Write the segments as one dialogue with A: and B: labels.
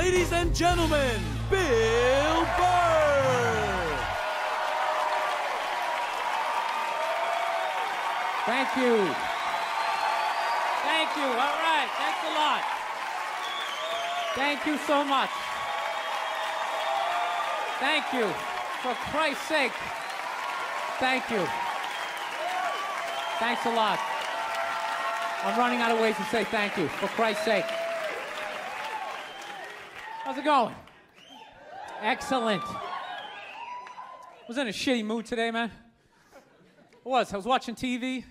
A: ladies and gentlemen, Bill Burr.
B: Thank you. Thank you. All right. Thanks a lot. Thank you so much. Thank you. For Christ's sake. Thank you. Thanks a lot. I'm running out of ways to say thank you. For Christ's sake. How's it going? Excellent. I was in a shitty mood today, man. I was watching TV.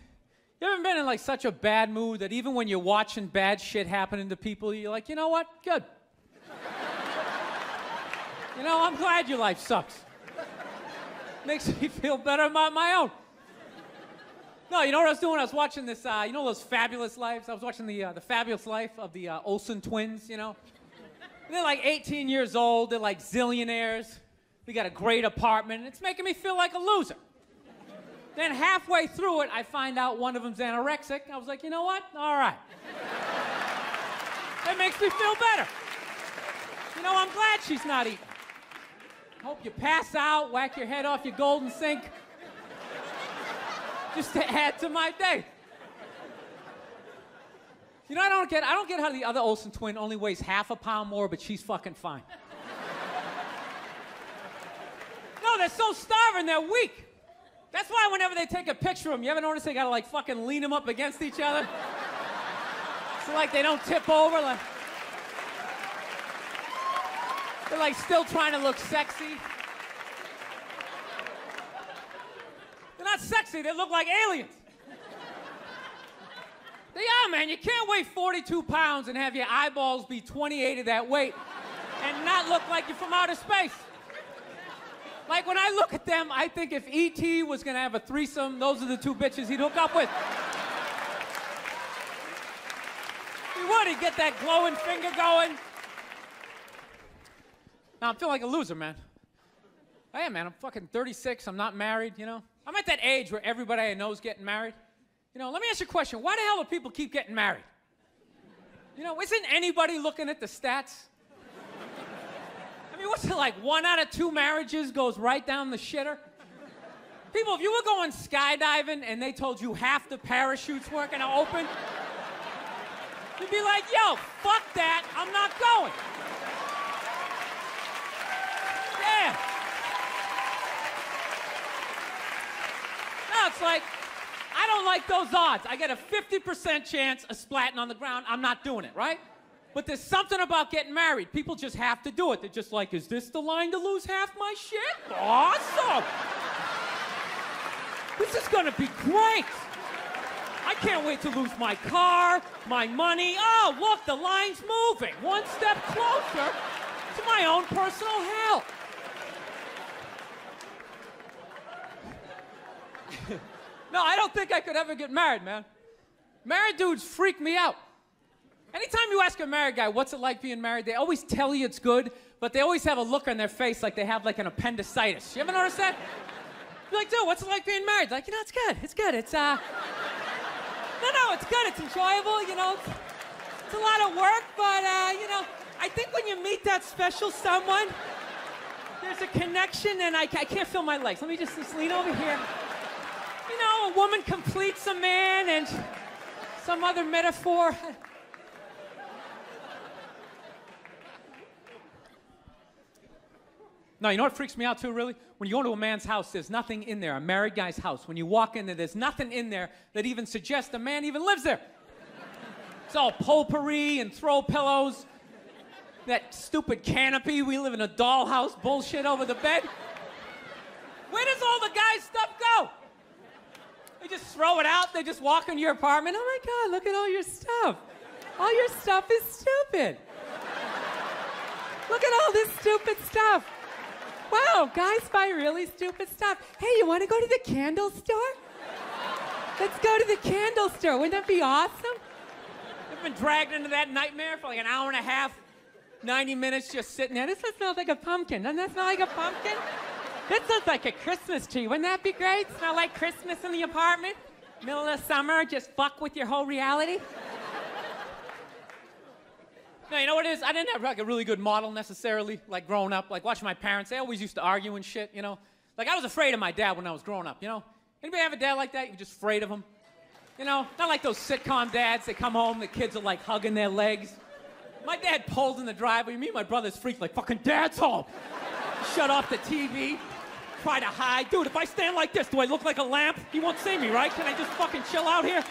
B: You ever been in like such a bad mood that even when you're watching bad shit happening to people, you're like, you know what? Good. You know, I'm glad your life sucks. Makes me feel better about my own. No, you know what I was doing? I was watching this, you know those Fabulous Lives? I was watching the Fabulous Life of the Olsen twins, you know? And they're like 18 years old. They're like zillionaires. They got a great apartment. It's making me feel like a loser. Then halfway through it, I find out one of them's anorexic. I was like, you know what? All right. That makes me feel better. You know, I'm glad she's not eating. Hope you pass out, whack your head off your golden sink. Just to add to my day. You know, I don't get how the other Olsen twin only weighs half a pound more, but she's fucking fine. No, they're so starving, they're weak. That's why whenever they take a picture of them, you ever notice they gotta like fucking lean them up against each other? So like they don't tip over, like they're like still trying to look sexy. They're not sexy, they look like aliens. They are, man. You can't weigh 42 pounds and have your eyeballs be 28 of that weight and not look like you're from outer space. Like, when I look at them, I think if E.T. was gonna have a threesome, those are the two bitches he'd hook up with. He would. He'd get that glowing finger going. Now, I'm feeling like a loser, man. I am, man. I'm fucking 36. I'm not married, you know? I'm at that age where everybody I know is getting married. You know, let me ask you a question. Why the hell do people keep getting married? You know, isn't anybody looking at the stats? I mean, what's it like? 1 out of 2 marriages goes right down the shitter? People, if you were going skydiving and they told you half the parachutes weren't gonna open, you'd be like, yo, fuck that, I'm not going. Yeah. No, it's like, I don't like those odds. I get a 50% chance of splatting on the ground. I'm not doing it, right? But there's something about getting married. People just have to do it. They're just like, is this the line to lose half my shit? Awesome. This is gonna be great. I can't wait to lose my car, my money. Oh, look, the line's moving. One step closer to my own personal hell. No, I don't think I could ever get married, man. Married dudes freak me out. Anytime you ask a married guy, what's it like being married, they always tell you it's good, but they always have a look on their face like they have like an appendicitis. You ever notice that? You're like, dude, what's it like being married? Like, you know, it's good, it's good. It's, no, it's good, it's enjoyable, you know. It's a lot of work, but, you know, I think when you meet that special someone, there's a connection, and I can't feel my legs. Let me just lean over here. You know, a woman completes a man, and some other metaphor. No, you know what freaks me out too, really? When you go to a man's house, there's nothing in there, a married guy's house. When you walk in there, there's nothing in there that even suggests a man even lives there. It's all potpourri and throw pillows. That stupid canopy, we live in a dollhouse bullshit over the bed. Where does all the guy's stuff go? They just throw it out, they just walk into your apartment. Oh my God, look at all your stuff. All your stuff is stupid. Look at all this stupid stuff. Wow, guys buy really stupid stuff. Hey, you want to go to the candle store? Let's go to the candle store. Wouldn't that be awesome? I've been dragged into that nightmare for like an hour and a half, 90 minutes just sitting there. This smells like a pumpkin. Doesn't that smell like a pumpkin? This looks like a Christmas tree. Wouldn't that be great? Smell like Christmas in the apartment? Middle of summer, just fuck with your whole reality? No, you know what it is? I didn't have like a really good model necessarily, like growing up, like watching my parents. They always used to argue and shit, you know? Like I was afraid of my dad when I was growing up, you know? Anybody have a dad like that? You're just afraid of him? You know? Not like those sitcom dads, they come home, the kids are like hugging their legs. My dad pulled in the driveway, me and my brother's freaked like, fucking dad's home. Shut off the TV, try to hide. Dude, if I stand like this, do I look like a lamp? He won't see me, right? Can I just fucking chill out here?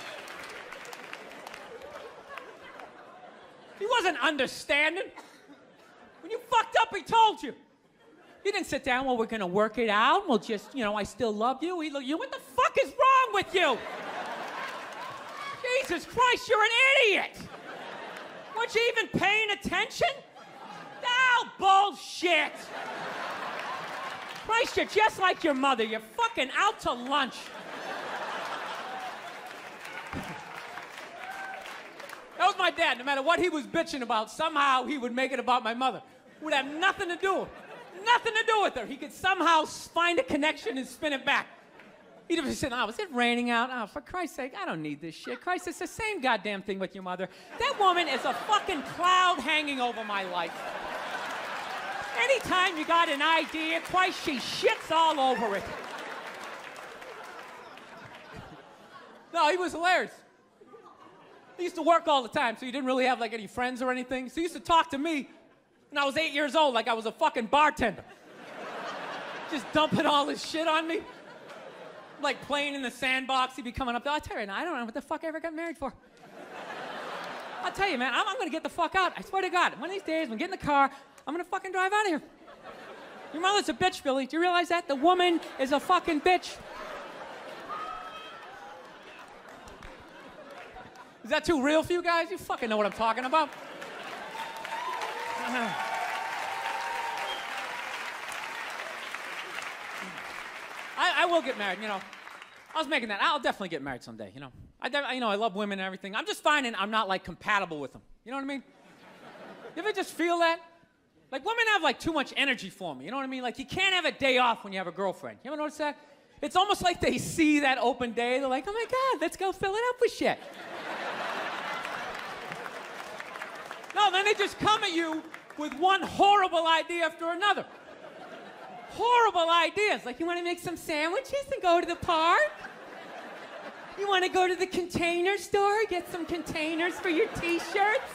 B: He wasn't understanding. When you fucked up, he told you. He didn't sit down, well, we're gonna work it out. We'll just, you know, I still love you. He looked, you, what the fuck is wrong with you? Jesus Christ, you're an idiot. Weren't you even paying attention? Oh, bullshit. Christ, you're just like your mother. You're fucking out to lunch. That was my dad. No matter what he was bitching about, somehow he would make it about my mother. It would have nothing to do with her. He could somehow find a connection and spin it back. He'd have said, oh, is it raining out? Oh, for Christ's sake, I don't need this shit. Christ, it's the same goddamn thing with your mother. That woman is a fucking cloud hanging over my life. Anytime you got an idea, Christ, she shits all over it. No, he was hilarious. He used to work all the time, so he didn't really have like any friends or anything. So he used to talk to me when I was 8 years old like I was a fucking bartender. Just dumping all his shit on me. Like playing in the sandbox, he'd be coming up there. I'll tell you, I don't know what the fuck I ever got married for. I'll tell you, man, I'm gonna get the fuck out. I swear to God, one of these days, when I get in the car, I'm gonna fucking drive out of here. Your mother's a bitch, Billy. Do you realize that? The woman is a fucking bitch. Is that too real for you guys? You fucking know what I'm talking about. I will get married, you know. I was making that. I'll definitely get married someday, you know. I love women and everything. I'm just finding I'm not, like, compatible with them. You know what I mean? You ever just feel that? Like, women have, like, too much energy for me. You know what I mean? Like, you can't have a day off when you have a girlfriend. You ever notice that? It's almost like they see that open day. They're like, oh, my God, let's go fill it up with shit. No, then they just come at you with one horrible idea after another. Horrible ideas. Like, you want to make some sandwiches and go to the park? You want to go to the Container Store, get some containers for your T-shirts?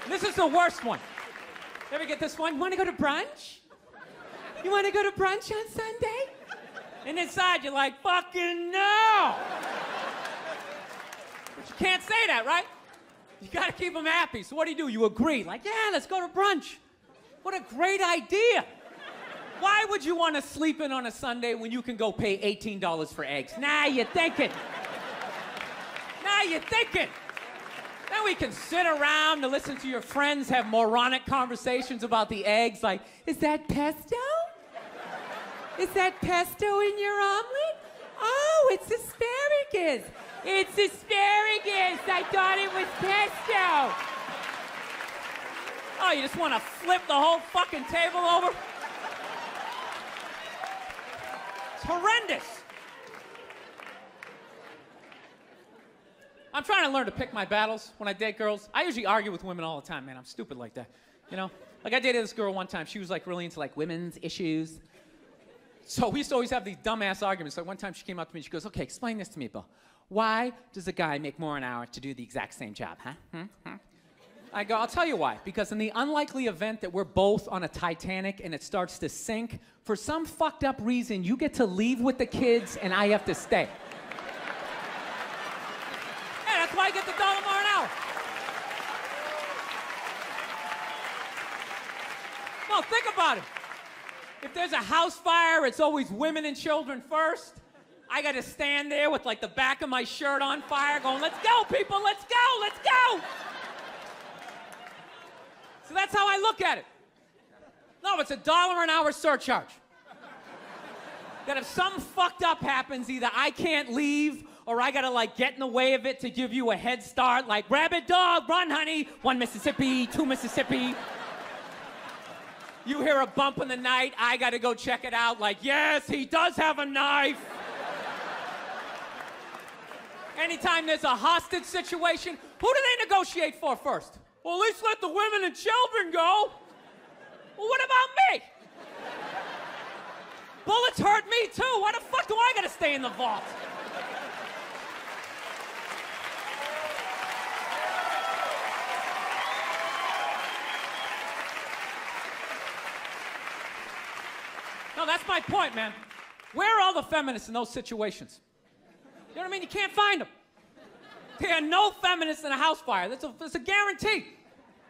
B: This is the worst one. You ever get this one? You want to go to brunch? You want to go to brunch on Sunday? And inside you're like, fucking no! But you can't say that, right? You gotta keep them happy. So what do? You agree. Like, yeah, let's go to brunch. What a great idea. Why would you want to sleep in on a Sunday when you can go pay $18 for eggs? Now you're thinking. Now you're thinking. Then we can sit around and listen to your friends have moronic conversations about the eggs. Like, is that pesto? Is that pesto in your omelet? Oh, it's asparagus. It's asparagus. I thought it was pesto. Oh, you just want to flip the whole fucking table over? It's horrendous. I'm trying to learn to pick my battles when I date girls. I usually argue with women all the time, man. I'm stupid like that, you know? Like, I dated this girl one time. She was, like, really into, like, women's issues. So we used to always have these dumbass arguments. Like, one time she came up to me and she goes, okay, explain this to me, Bill. Why does a guy make more an hour to do the exact same job, huh? I go, I'll tell you why. Because in the unlikely event that we're both on a Titanic and it starts to sink, for some fucked up reason, you get to leave with the kids and I have to stay. Yeah, that's why I get the $1 more an hour. No, think about it. If there's a house fire, it's always women and children first. I got to stand there with, like, the back of my shirt on fire going, let's go, people, let's go, let's go. So that's how I look at it. No, it's a $1 an hour surcharge. That if something fucked up happens, either I can't leave or I got to, like, get in the way of it to give you a head start, like, rabid dog, run, honey, 1 Mississippi, 2 Mississippi. You hear a bump in the night, I got to go check it out, like, yes, he does have a knife. Anytime there's a hostage situation, who do they negotiate for first? Well, at least let the women and children go. Well, what about me? Bullets hurt me too. Why the fuck do I gotta stay in the vault? No, that's my point, man. Where are all the feminists in those situations? You know what I mean? You can't find them. There are no feminists in a house fire. That's a guarantee.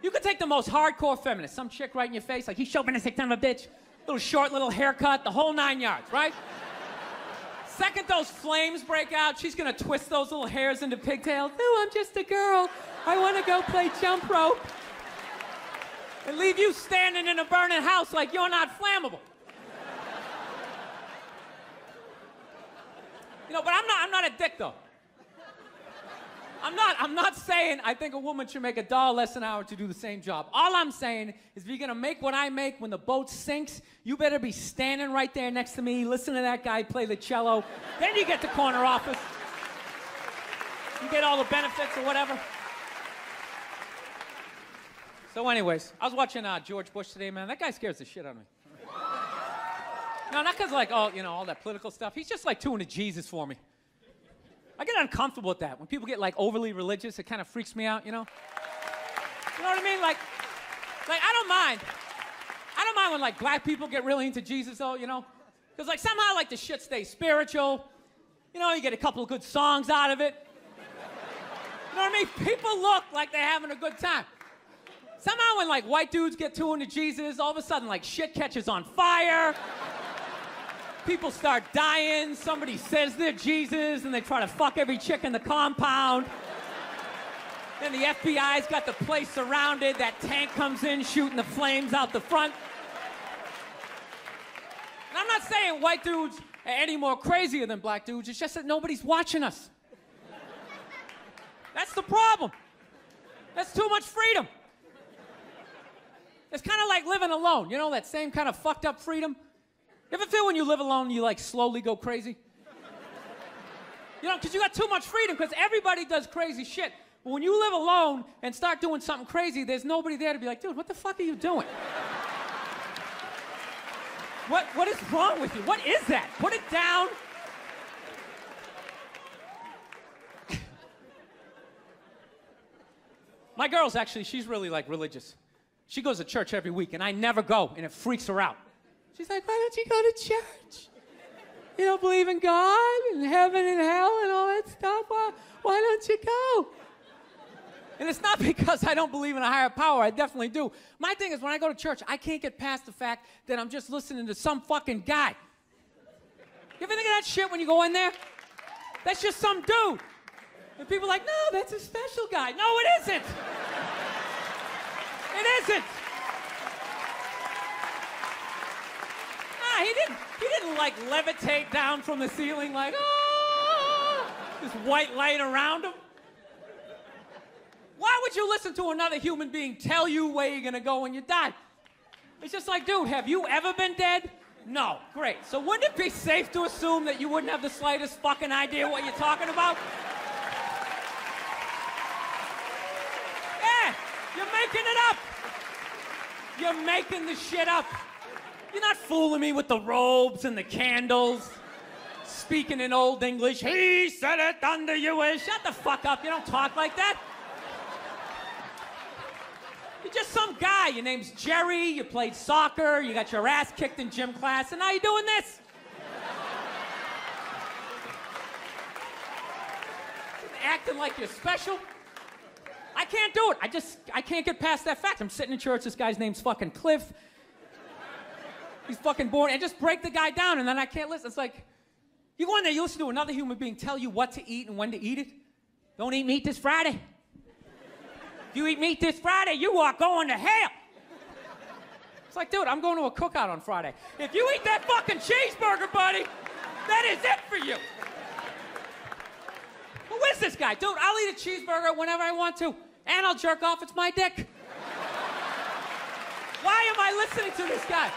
B: You could take the most hardcore feminist, some chick right in your face, like, he's chauvinistic son of a bitch, little short, little haircut, the whole 9 yards, right? Second those flames break out, she's gonna twist those little hairs into pigtails. Oh, I'm just a girl. I wanna go play jump rope. And leave you standing in a burning house like you're not flammable. You know, but I'm not a dick, though. I'm not saying I think a woman should make $1 less an hour to do the same job. All I'm saying is if you're gonna make what I make when the boat sinks, you better be standing right there next to me, listen to that guy play the cello. Then you get the corner office. You get all the benefits or whatever. So anyways, I was watching George Bush today, man. That guy scares the shit out of me. No, not because, like, all that political stuff. He's just, like, too into Jesus for me. I get uncomfortable with that. When people get, like, overly religious, it kind of freaks me out, you know? You know what I mean? Like, I don't mind. I don't mind when, like, black people get really into Jesus, though, you know? Because, like, somehow, like, the shit stays spiritual. You know, you get a couple of good songs out of it. You know what I mean? People look like they're having a good time. Somehow when, like, white dudes get too into Jesus, all of a sudden, like, shit catches on fire. People start dying, somebody says they're Jesus, and they try to fuck every chick in the compound. Then the FBI's got the place surrounded, that tank comes in shooting the flames out the front. And I'm not saying white dudes are any more crazier than black dudes, it's just that nobody's watching us. That's the problem. That's too much freedom. It's kind of like living alone, you know, that same kind of fucked up freedom? You ever feel when you live alone, you like slowly go crazy? You know, because you got too much freedom, because everybody does crazy shit. But when you live alone and start doing something crazy, there's nobody there to be like, dude, what the fuck are you doing? What is wrong with you? What is that? Put it down. My girl's actually, she's really like religious. She goes to church every week, and I never go, and it freaks her out. She's like, why don't you go to church? You don't believe in God and heaven and hell and all that stuff? Why don't you go? And it's not because I don't believe in a higher power. I definitely do. My thing is when I go to church, I can't get past the fact that I'm just listening to some fucking guy. You ever think of that shit when you go in there? That's just some dude. And people are like, no, that's a special guy. No, it isn't. It isn't. He didn't like levitate down from the ceiling like, oh, this white light around him. Why would you listen to another human being tell you where you're gonna go when you die? It's just like, dude, have you ever been dead? No, great. So wouldn't it be safe to assume that you wouldn't have the slightest fucking idea what you're talking about? Yeah, you're making it up. You're making the shit up. You're not fooling me with the robes and the candles, speaking in Old English. He said it under you is. Shut the fuck up. You don't talk like that. You're just some guy. Your name's Jerry. You played soccer. You got your ass kicked in gym class, and now you're doing this. Acting like you're special. I can't do it. I can't get past that fact. I'm sitting in church. This guy's name's fucking Cliff. He's fucking boring, and just break the guy down, and then I can't listen. It's like, you go in there, you listen to another human being tell you what to eat and when to eat it. Don't eat meat this Friday. If you eat meat this Friday, you are going to hell. It's like, dude, I'm going to a cookout on Friday. If you eat that fucking cheeseburger, buddy, that is it for you. Who is this guy? Dude, I'll eat a cheeseburger whenever I want to, and I'll jerk off. It's my dick. Why am I listening to this guy?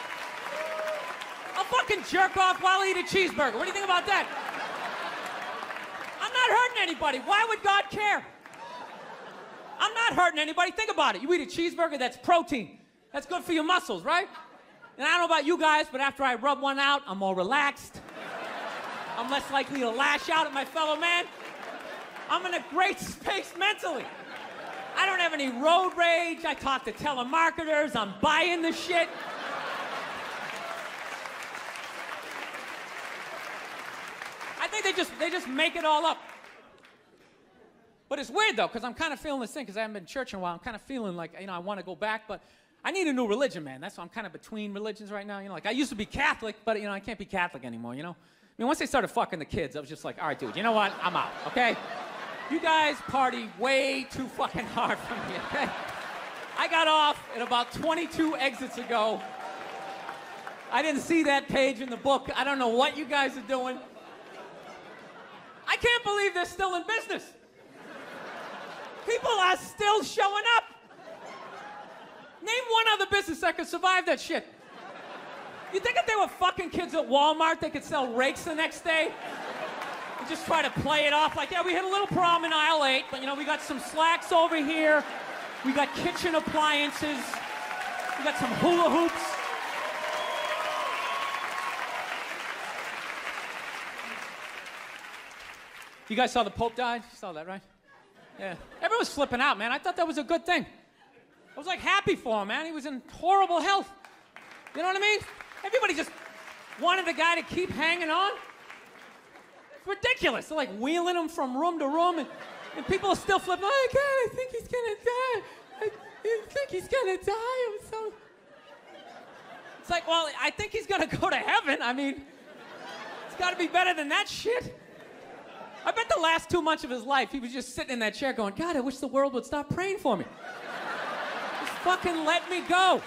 B: I'll fucking jerk off while I eat a cheeseburger. What do you think about that? I'm not hurting anybody. Why would God care? I'm not hurting anybody. Think about it. You eat a cheeseburger, that's protein. That's good for your muscles, right? And I don't know about you guys, but after I rub one out, I'm more relaxed. I'm less likely to lash out at my fellow man. I'm in a great space mentally. I don't have any road rage. I talk to telemarketers. I'm buying the shit. I think they just make it all up. But it's weird though, because I'm kind of feeling this thing, because I haven't been in church in a while. I'm kind of feeling like, I want to go back, but I need a new religion, man. That's why I'm kind of between religions right now. Like I used to be Catholic, but I can't be Catholic anymore, I mean, once they started fucking the kids, I was just like, all right, dude, you know what? I'm out, okay? You guys party way too fucking hard for me, okay? I got off at about 22 exits ago. I didn't see that page in the book. I don't know what you guys are doing. I can't believe they're still in business. People are still showing up. Name one other business that could survive that shit. You think if they were fucking kids at Walmart, they could sell rakes the next day? And just try to play it off like, yeah, we hit a little prom in aisle 8, but we got some slacks over here. We got kitchen appliances. We got some hula hoops. You guys saw the Pope died? You saw that, right? Yeah. Everyone's flipping out, man. I thought that was a good thing. I was like happy for him, man. He was in horrible health. You know what I mean? Everybody just wanted the guy to keep hanging on. It's ridiculous. They're like wheeling him from room to room, and people are still flipping. Oh, God, I think he's gonna die. I think he's gonna die. I'm so... It's like, well, I think he's gonna go to heaven. I mean, it's gotta be better than that shit. I bet the last 2 months of his life, he was just sitting in that chair going, God, I wish the world would stop praying for me. Just fucking let me go.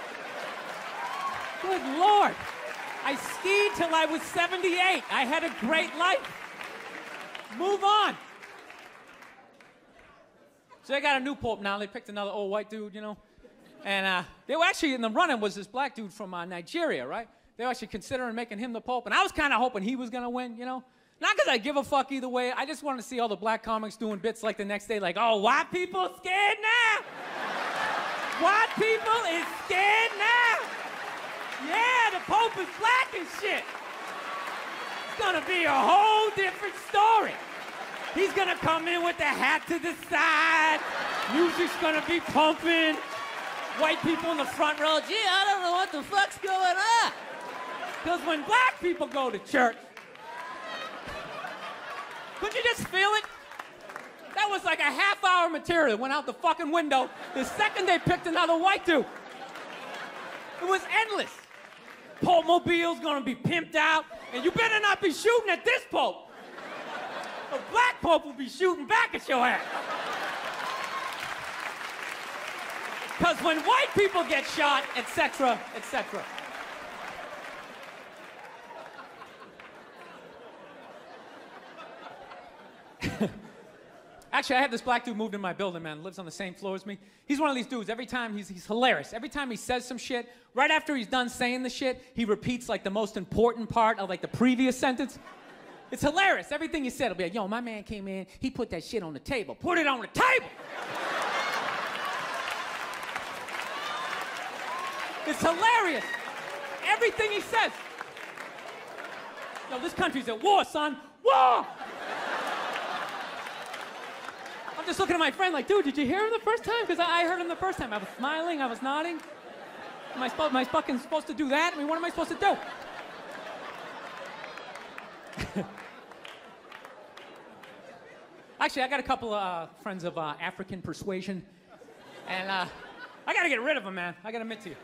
B: Good Lord. I skied till I was 78. I had a great life. Move on. So they got a new pope now. They picked another old white dude, And they were actually in the running was this black dude from Nigeria, right? They were actually considering making him the pope. And I was kind of hoping he was going to win, Not because I give a fuck either way. I just wanted to see all the black comics doing bits like the next day, like, oh, white people scared now? White people is scared now? Yeah, the Pope is black and shit. It's gonna be a whole different story. He's gonna come in with the hat to the side. Music's gonna be pumping. White people in the front row, gee, I don't know what the fuck's going on. Because when black people go to church, couldn't you just feel it? That was like a half-hour material that went out the fucking window the second they picked another white dude. It was endless. Pope Mobile's gonna be pimped out, and you better not be shooting at this Pope. The black Pope will be shooting back at your ass. Because when white people get shot, etc., etc. Actually, I had this black dude moved in my building, man. Lives on the same floor as me. He's one of these dudes. Every time he's hilarious. Every time he says some shit, right after he's done saying the shit, he repeats like the most important part of like the previous sentence. It's hilarious. Everything he said will be like, yo, my man came in, he put that shit on the table. Put it on the table! It's hilarious. Everything he says. Yo, this country's at war, son. War! I'm just looking at my friend like, dude, did you hear him the first time? Because I heard him the first time. I was smiling, I was nodding. Am I fucking supposed to do that? I mean, what am I supposed to do? Actually, I got a couple of friends of African persuasion. And I gotta get rid of them, man. I gotta admit to you.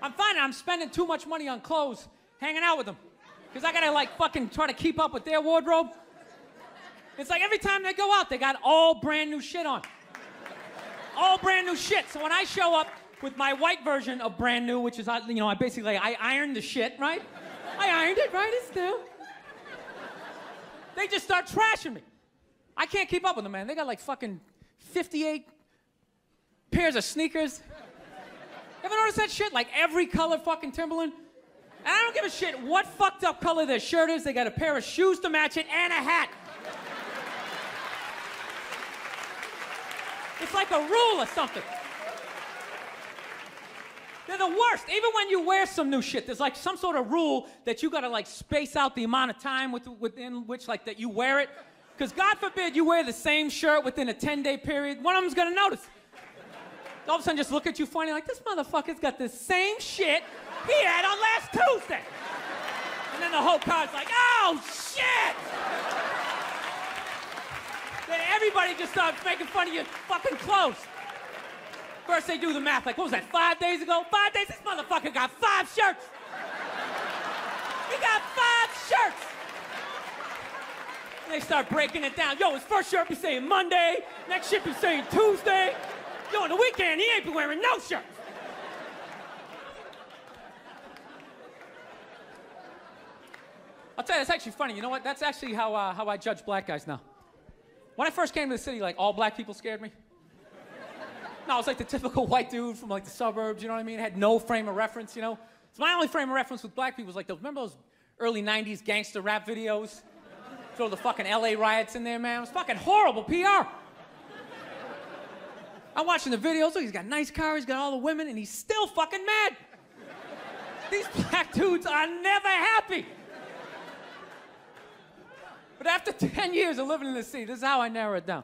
B: I'm finding I'm spending too much money on clothes hanging out with them. Because I gotta like fucking try to keep up with their wardrobe. It's like every time they go out, they got all brand new shit on. All brand new shit. So when I show up with my white version of brand new, which is, I ironed the shit, right? I ironed it, right? It's new. They just start trashing me. I can't keep up with them, man. They got like fucking 58 pairs of sneakers. Ever notice that shit? Like every color fucking Timberland? And I don't give a shit what fucked up color their shirt is. They got a pair of shoes to match it and a hat. It's like a rule or something. They're the worst. Even when you wear some new shit, there's like some sort of rule that you gotta like space out the amount of time within which like that you wear it. Because God forbid you wear the same shirt within a 10-day period, one of them's gonna notice. All of a sudden just look at you funny like, this motherfucker's got the same shit he had on last Tuesday. And then the whole car's like, oh shit! Then everybody just starts making fun of your fucking clothes. First they do the math, like, what was that, 5 days ago? 5 days? This motherfucker got 5 shirts! He got 5 shirts! And they start breaking it down. Yo, his first shirt be saying Monday, next shirt be saying Tuesday. Yo, on the weekend, he ain't be wearing no shirts. I'll tell you, it's actually funny. You know what? That's actually how I judge black guys now. When I first came to the city, like, all black people scared me. No, I was like the typical white dude from like the suburbs, you know what I mean? Had no frame of reference, you know? So my only frame of reference with black people was like remember those early 90s gangster rap videos? Throw the fucking LA riots in there, man. It was fucking horrible PR. I'm watching the videos, look, he's got a nice car, he's got all the women, and he's still fucking mad. These black dudes are never happy. But after 10 years of living in the city, this is how I narrow it down.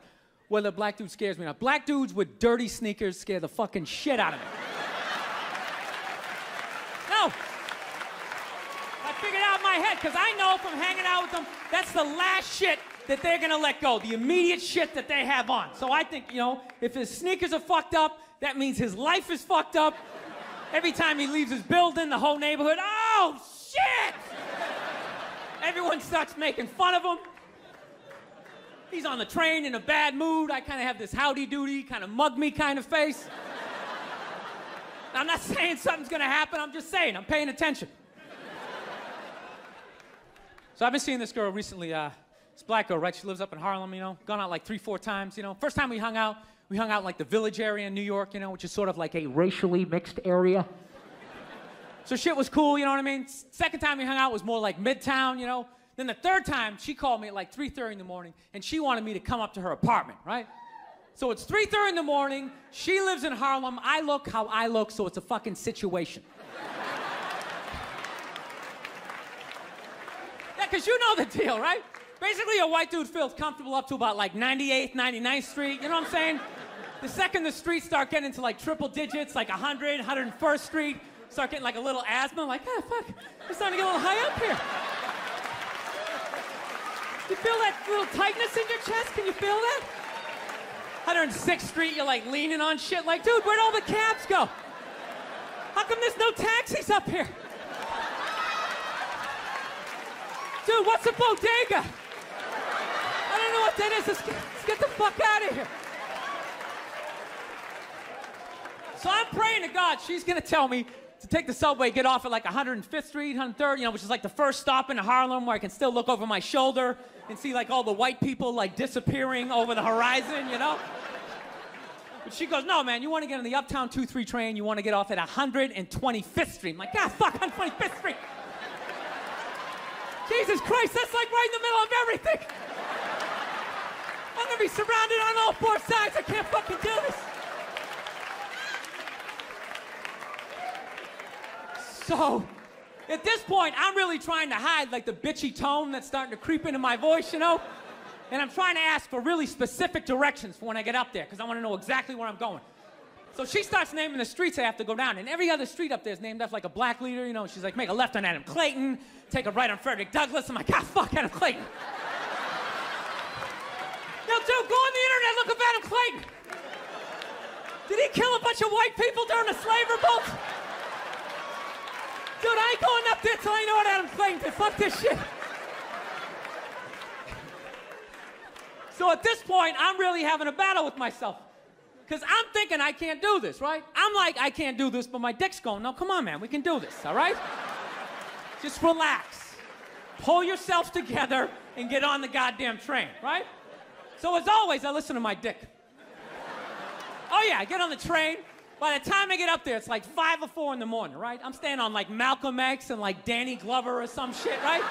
B: Whether a black dude scares me or not. Black dudes with dirty sneakers scare the fucking shit out of me. No. I figured out in my head, because I know from hanging out with them, that's the last shit that they're gonna let go, the immediate shit that they have on. So I think, you know, if his sneakers are fucked up, that means his life is fucked up. Every time he leaves his building, the whole neighborhood, oh, shit! Everyone starts making fun of him. He's on the train in a bad mood. I kind of have this howdy-doody, kind of mug-me kind of face. I'm not saying something's gonna happen, I'm just saying, I'm paying attention. So I've been seeing this girl recently, this black girl, right? She lives up in Harlem, you know, gone out like 3-4 times, you know. First time we hung out in like the Village area in New York, you know, which is sort of like a racially mixed area. So shit was cool, you know what I mean? Second time we hung out was more like Midtown, you know. Then the third time, she called me at like 3:30 in the morning, and she wanted me to come up to her apartment, right? So it's 3:30 in the morning, she lives in Harlem, I look how I look, so it's a fucking situation. Yeah, because you know the deal, right? Basically, a white dude feels comfortable up to about like 98th, 99th Street, you know what I'm saying? The second the streets start getting into like triple digits, like 100, 101st Street, start getting like a little asthma, like, ah, fuck, we're starting to get a little high up here. You feel that little tightness in your chest? Can you feel that? 106th Street, you're like leaning on shit like, dude, where'd all the cabs go? How come there's no taxis up here? Dude, what's a bodega? I don't know what that is. Let's get the fuck out of here. So I'm praying to God she's gonna tell me to take the subway, get off at like 105th Street, 103rd, you know, which is like the first stop in Harlem where I can still look over my shoulder and see like all the white people like disappearing over the horizon, you know? But she goes, no, man, you want to get on the Uptown 2-3 train, you want to get off at 125th Street. I'm like, God, fuck, 125th Street. Jesus Christ, that's like right in the middle of everything. I'm gonna be surrounded on all 4 sides. I can't fucking do this. So, at this point, I'm really trying to hide like the bitchy tone that's starting to creep into my voice, you know? And I'm trying to ask for really specific directions for when I get up there, because I want to know exactly where I'm going. So she starts naming the streets I have to go down, and every other street up there is named after like a black leader, you know? She's like, make a left on Adam Clayton, take a right on Frederick Douglass. I'm like, ah, fuck Adam Clayton. Yo, dude, go on the internet, look up Adam Clayton. Did he kill a bunch of white people during the slave revolt? Dude, I ain't going up there till I know what Adam Clayton did. Fuck this shit. So at this point, I'm really having a battle with myself. Because I'm thinking I can't do this, right? I'm like, I can't do this, but my dick's going, no, come on, man, we can do this, all right? Just relax. Pull yourself together and get on the goddamn train, right? So as always, I listen to my dick. Oh yeah, I get on the train. By the time I get up there, it's like 5 or 4 in the morning, right? I'm staying on like Malcolm X and like Danny Glover or some shit, right?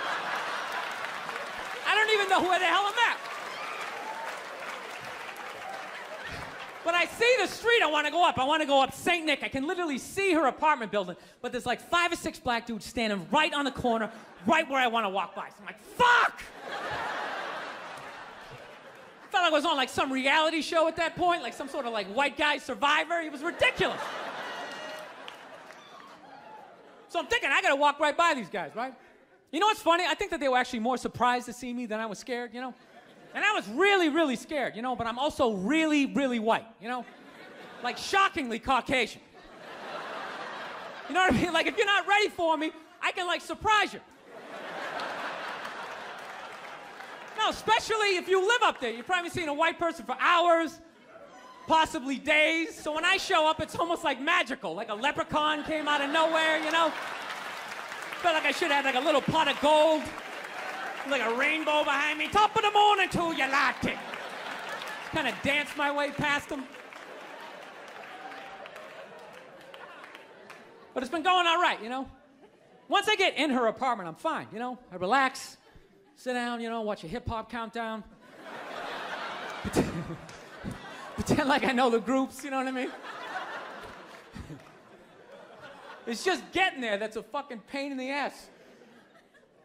B: I don't even know where the hell I'm at. But I see the street I want to go up. I want to go up St. Nick. I can literally see her apartment building, but there's like 5 or 6 black dudes standing right on the corner, right where I want to walk by. So I'm like, fuck! I felt like I was on like some reality show at that point, like some sort of like white guy survivor. It was ridiculous. So I'm thinking, I gotta walk right by these guys, right? You know what's funny? I think that they were actually more surprised to see me than I was scared, you know? And I was really, really scared, you know, but I'm also really, really white, you know? Like shockingly Caucasian. You know what I mean? Like if you're not ready for me, I can like surprise you. No, especially if you live up there. You've probably seen a white person for hours, possibly days. So when I show up, it's almost like magical, like a leprechaun came out of nowhere, you know? Felt like I should have had like a little pot of gold, like a rainbow behind me. Top of the morning to you, latte. Kind of danced my way past them. But it's been going all right, you know? Once I get in her apartment, I'm fine, you know? I relax, sit down, you know, watch a hip-hop countdown. Pretend like I know the groups, you know what I mean? It's just getting there that's a fucking pain in the ass.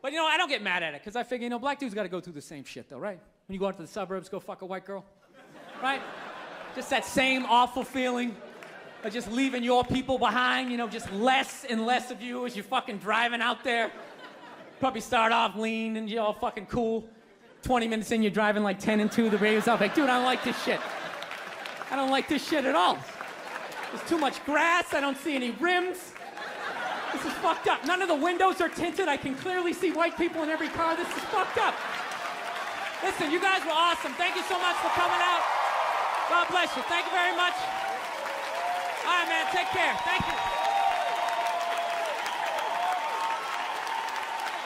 B: But you know, I don't get mad at it, because I figure, you know, black dudes gotta go through the same shit though, right? When you go out to the suburbs, go fuck a white girl, right? Just that same awful feeling of just leaving your people behind, you know, just less and less of you as you're fucking driving out there. Probably start off lean and you're all fucking cool. 20 minutes in, you're driving like 10 and 2, the radio's off, like, dude, I don't like this shit. I don't like this shit at all. There's too much grass, I don't see any rims. This is fucked up. None of the windows are tinted. I can clearly see white people in every car. This is fucked up. Listen, you guys were awesome. Thank you so much for coming out. God bless you. Thank you very much. All right, man. Take care. Thank you.